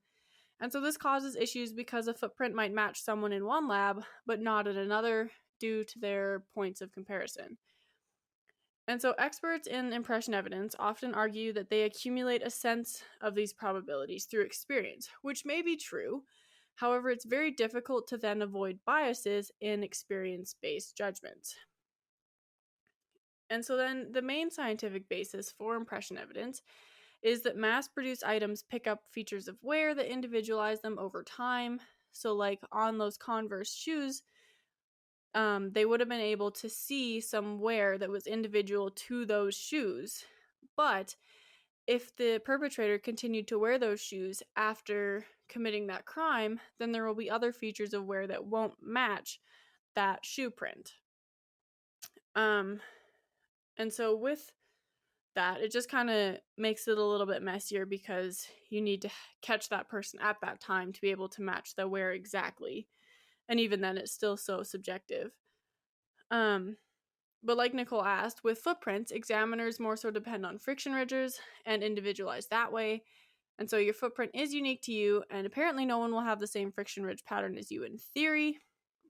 so this causes issues because a footprint might match someone in one lab, but not in another due to their points of comparison. And so experts in impression evidence often argue that they accumulate a sense of these probabilities through experience, which may be true. However, it's very difficult to then avoid biases in experience-based judgments. And so then the main scientific basis for impression evidence is that mass-produced items pick up features of wear that individualize them over time. So like on those Converse shoes, they would have been able to see some wear that was individual to those shoes. But if the perpetrator continued to wear those shoes after committing that crime, then there will be other features of wear that won't match that shoe print. And so with that, it just kind of makes it a little bit messier because you need to catch that person at that time to be able to match the wear exactly. And even then, it's still so subjective. But like Nicole asked, with footprints, examiners more so depend on friction ridges and individualize that way. And so your footprint is unique to you, and apparently no one will have the same friction ridge pattern as you in theory.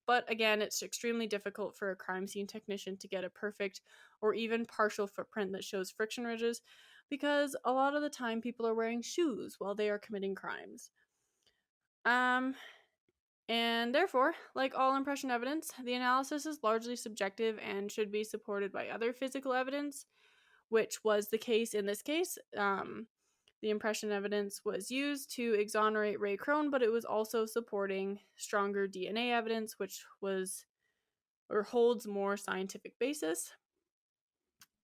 But again, it's extremely difficult for a crime scene technician to get a perfect or even partial footprint that shows friction ridges because a lot of the time people are wearing shoes while they are committing crimes. And therefore, like all impression evidence, the analysis is largely subjective and should be supported by other physical evidence, which was the case in this case. The impression evidence was used to exonerate Ray Krone, but it was also supporting stronger DNA evidence, which was or holds more scientific basis.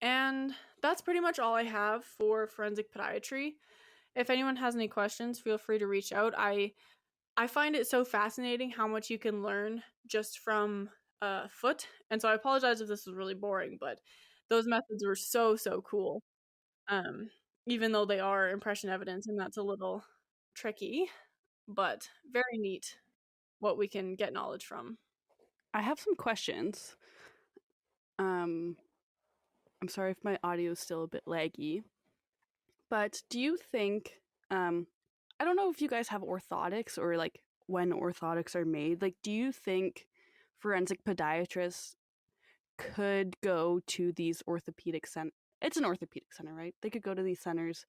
And that's pretty much all I have for forensic podiatry. If anyone has any questions, feel free to reach out. I find it so fascinating how much you can learn just from a foot. And so I apologize if this was really boring, but those methods were so cool. Even though they are impression evidence and that's a little tricky, but very neat what we can get knowledge from. I have some questions. I'm sorry if my audio is still a bit laggy, but do you think, I don't know if you guys have orthotics or like when orthotics are made, like do you think forensic podiatrists could go to these orthopedic centers? It's an orthopedic center, right? They could go to these centers,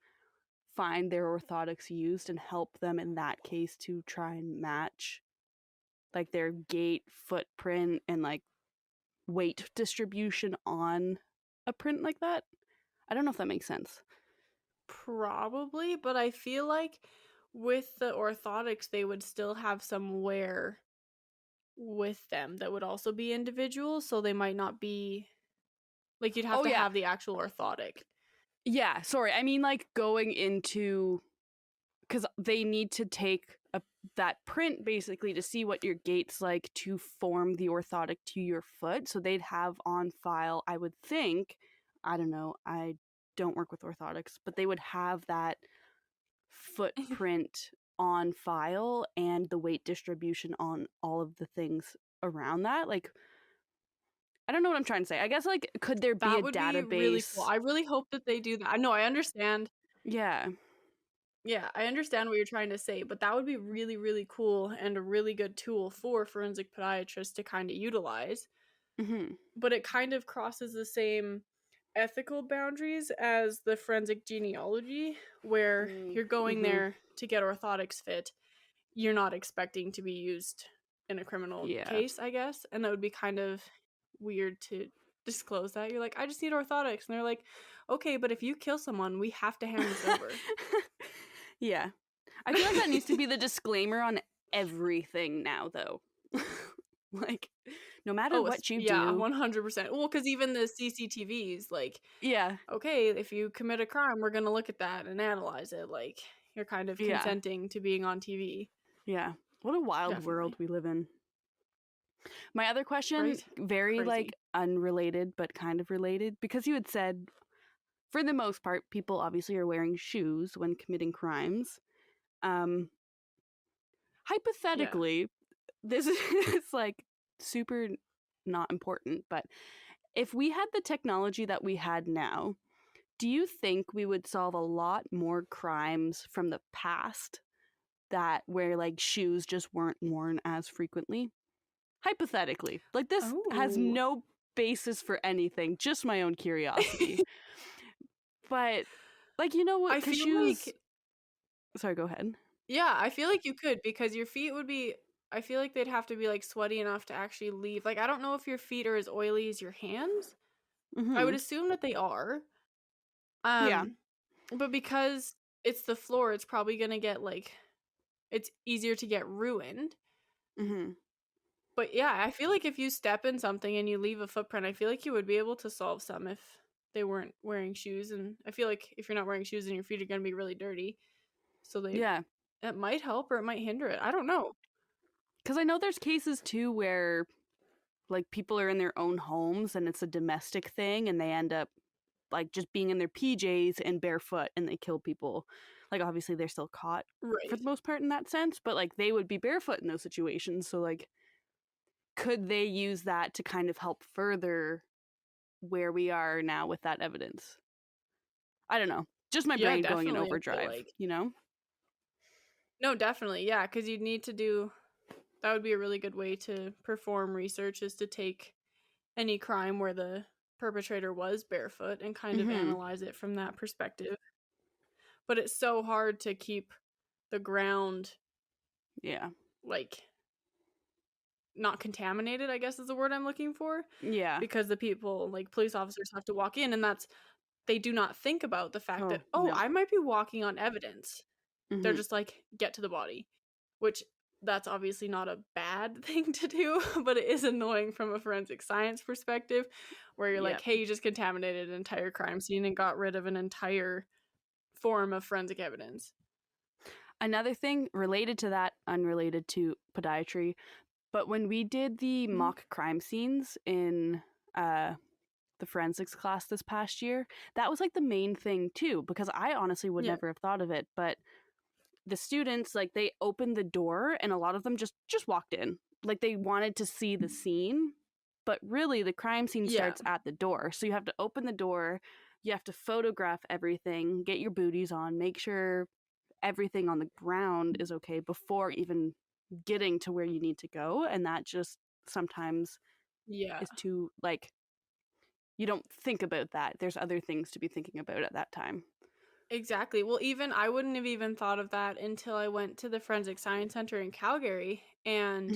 find their orthotics used, and help them in that case to try and match like their gait, footprint, and like weight distribution on a print like that. I don't know if that makes sense. Probably, but I feel like with the orthotics, they would still have some wear with them that would also be individual, so they might not be like you'd have to have the actual orthotic. Yeah, sorry. I mean like going into, because they need to take that print basically to see what your gait's like to form the orthotic to your foot. So they'd have on file, I would think, I don't know, I don't work with orthotics, but they would have that footprint on file and the weight distribution on all of the things around that. Like, I don't know what I'm trying to say. I guess like, could there be a database? Be really cool. I really hope that they do that. No, I understand. Yeah. Yeah, I understand what you're trying to say, but that would be really cool and a really good tool for forensic podiatrists to kind of utilize. Mm-hmm. But it kind of crosses the same ethical boundaries as the forensic genealogy, where you're going there to get orthotics fit. You're not expecting to be used in a criminal case, I guess. And that would be kind of weird to disclose that. You're like, I just need orthotics. And they're like, okay, but if you kill someone, we have to hand this over. Yeah. I feel like that needs to be the disclaimer on everything now, though. Like, no matter what you do. Yeah, 100%. Well, because even the CCTVs, like, okay, if you commit a crime, we're going to look at that and analyze it. Like, you're kind of consenting to being on TV. Yeah. What a wild world we live in. My other question, very crazy. Like unrelated, but kind of related, because you had said, for the most part, people obviously are wearing shoes when committing crimes. Hypothetically, this is like super not important, but if we had the technology that we had now, do you think we would solve a lot more crimes from the past that where like shoes just weren't worn as frequently? Hypothetically. Like this has Oh. no basis for anything, just my own curiosity. But like, you know what? I Because feel shoes. like, Sorry, go ahead. yeah, I feel like you could, because your feet would be, I feel like they'd have to be like sweaty enough to actually leave. Like, I don't know if your feet are as oily as your hands. I would assume that they are. Yeah. But because it's the floor, it's probably gonna get like, it's easier to get ruined. Mm-hmm. But yeah, I feel like if you step in something and you leave a footprint, I feel like you would be able to solve some if they weren't wearing shoes. And I feel like if you're not wearing shoes, then your feet are gonna be really dirty. So Yeah. it might help or it might hinder it. I don't know. Because I know there's cases too where like people are in their own homes and it's a domestic thing and they end up like just being in their PJs and barefoot and they kill people. Like obviously they're still caught for the most part in that sense, but like they would be barefoot in those situations. So like could they use that to kind of help further where we are now with that evidence? I don't know. Just my brain going in definitely, I feel overdrive, like. you know? No, definitely. Yeah, because you'd need to do, that would be a really good way to perform research, is to take any crime where the perpetrator was barefoot and kind of analyze it from that perspective. But it's so hard to keep the ground, like, not contaminated, I guess is the word I'm looking for. Yeah. Because the people, like police officers, have to walk in, and they do not think about the fact that, no. I might be walking on evidence. They're just like, get to the body, which that's obviously not a bad thing to do, but it is annoying from a forensic science perspective where you're like, hey, you just contaminated an entire crime scene and got rid of an entire form of forensic evidence. Another thing related to that, unrelated to podiatry, but when we did the mock crime scenes in the forensics class this past year, that was like the main thing too, because I honestly would never have thought of it, but the students, like, they opened the door and a lot of them just walked in. Like, they wanted to see the scene, but really the crime scene starts at the door. So you have to open the door, you have to photograph everything, get your booties on, make sure everything on the ground is okay before even getting to where you need to go. And that just sometimes is too, like, you don't think about that. There's other things to be thinking about at that time. Exactly. Well, even I wouldn't have even thought of that until I went to the Forensic Science Center in Calgary, and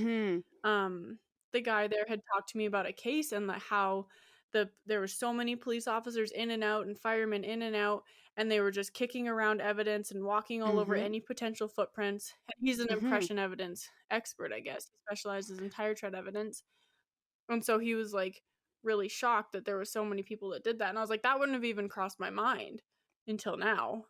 the guy there had talked to me about a case and how there were so many police officers in and out and firemen in and out, and they were just kicking around evidence and walking all over any potential footprints. He's an impression evidence expert, I guess. He specializes in tire tread evidence. And so he was like really shocked that there were so many people that did that. And I was like, that wouldn't have even crossed my mind until now.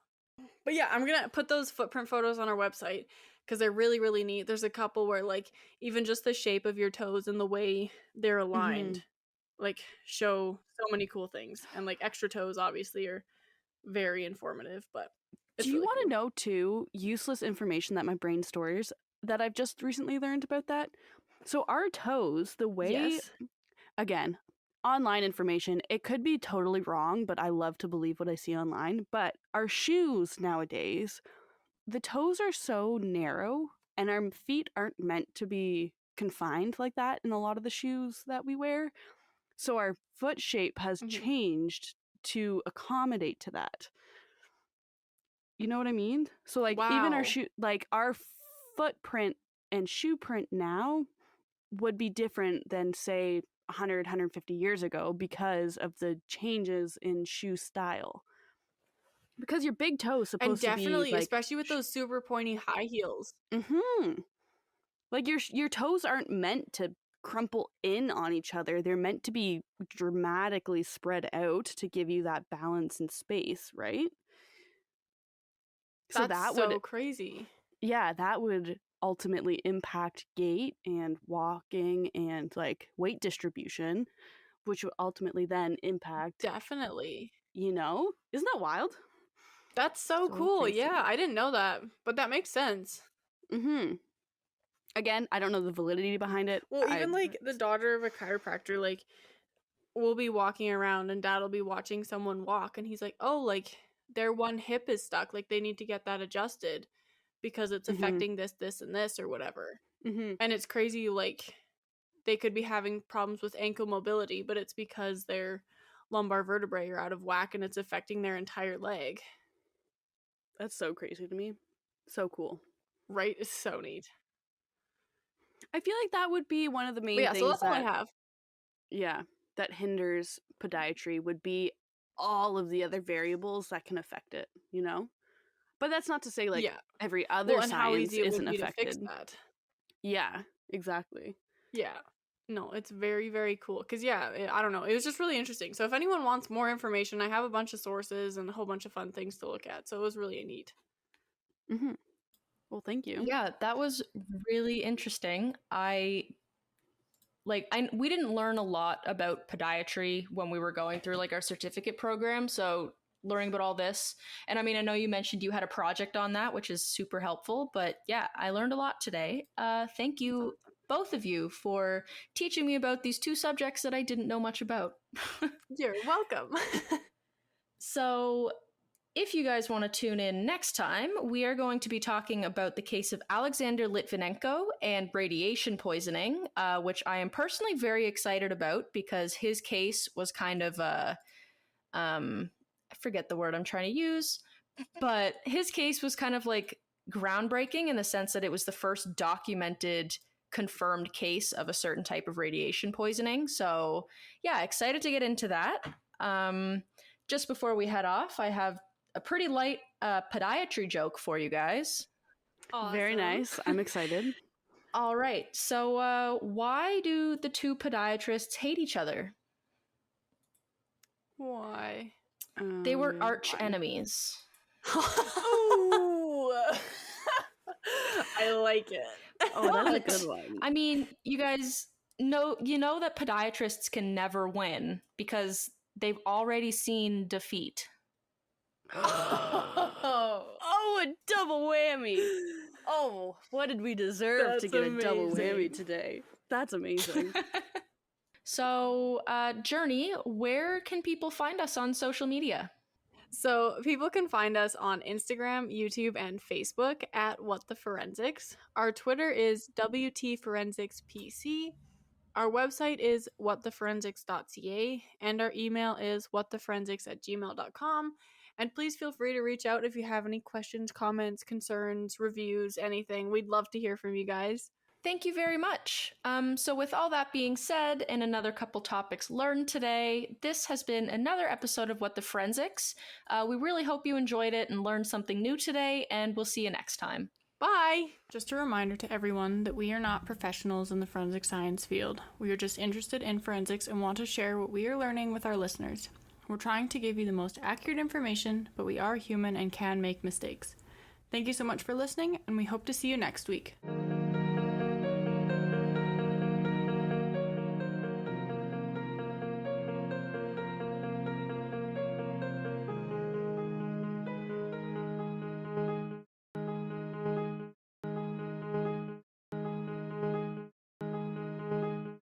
But yeah, I'm gonna put those footprint photos on our website because they're really, really neat. There's a couple where like even just the shape of your toes and the way they're aligned like show so many cool things. And like extra toes obviously are very informative. But do you want to know too useless information that my brain stores that I've just recently learned about that? So our toes, the way again, online information, it could be totally wrong, but I love to believe what I see online. But our shoes nowadays, the toes are so narrow and our feet aren't meant to be confined like that in a lot of the shoes that we wear. So our foot shape has changed to accommodate to that. You know what I mean? So like even our shoe, like our footprint and shoe print now would be different than say 100, 150 years ago because of the changes in shoe style. Because your big toe is supposed to be... And definitely, like, especially with those super pointy high heels. Like your toes aren't meant to crumple in on each other. They're meant to be dramatically spread out to give you that balance and space, right? That's so crazy. Yeah, that would ultimately impact gait and walking and like weight distribution, which would ultimately then impact... Definitely. You know? Isn't that wild? That's so cool. crazy. Yeah, I didn't know that, but that makes sense. Again, I don't know the validity behind it. Well, even like the daughter of a chiropractor, like, we'll be walking around and dad will be watching someone walk and he's like, oh, like their one hip is stuck, like they need to get that adjusted because it's affecting this and this or whatever. And it's crazy, like they could be having problems with ankle mobility, but it's because their lumbar vertebrae are out of whack and it's affecting their entire leg. That's so crazy to me. So cool. Right? It's so neat. I feel like that would be one of the main things so that's all I have. Yeah, that hinders podiatry would be all of the other variables that can affect it, you know? But that's not to say like every other and science how easy it isn't would be affected. to fix that. Yeah, exactly. Yeah. No, it's very, very cool. Because, I don't know. It was just really interesting. So if anyone wants more information, I have a bunch of sources and a whole bunch of fun things to look at. So it was really neat. Well, thank you. Yeah, that was really interesting. We didn't learn a lot about podiatry when we were going through like our certificate program. So learning about all this, and I mean, I know you mentioned you had a project on that, which is super helpful, but yeah, I learned a lot today. Thank you, both of you, for teaching me about these two subjects that I didn't know much about. You're welcome. So if you guys want to tune in next time, we are going to be talking about the case of Alexander Litvinenko and radiation poisoning, which I am personally very excited about because his case was kind of I forget the word I'm trying to use, but his case was kind of like groundbreaking in the sense that it was the first documented, confirmed case of a certain type of radiation poisoning. So yeah, excited to get into that. Just before we head off, I have a pretty light podiatry joke for you guys. Awesome. Very nice. I'm excited. All right. So why do the two podiatrists hate each other? Why? They were arch enemies. Ooh. I like it. Oh, that's a good one. I mean, you guys know, that podiatrists can never win because they've already seen defeat. Oh, a double whammy. Oh, what did we deserve to get a double whammy today? That's amazing. So, Journey, where can people find us on social media? So people can find us on Instagram, YouTube, and Facebook at What the Forensics. Our Twitter is WTForensicsPC. Our website is whattheforensics.ca, and our email is whattheforensics@gmail.com. And please feel free to reach out if you have any questions, comments, concerns, reviews, anything. We'd love to hear from you guys. Thank you very much. So with all that being said and another couple topics learned today, this has been another episode of What the Forensics. We really hope you enjoyed it and learned something new today, and we'll see you next time. Bye! Just a reminder to everyone that we are not professionals in the forensic science field. We are just interested in forensics and want to share what we are learning with our listeners. We're trying to give you the most accurate information, but we are human and can make mistakes. Thank you so much for listening, and we hope to see you next week.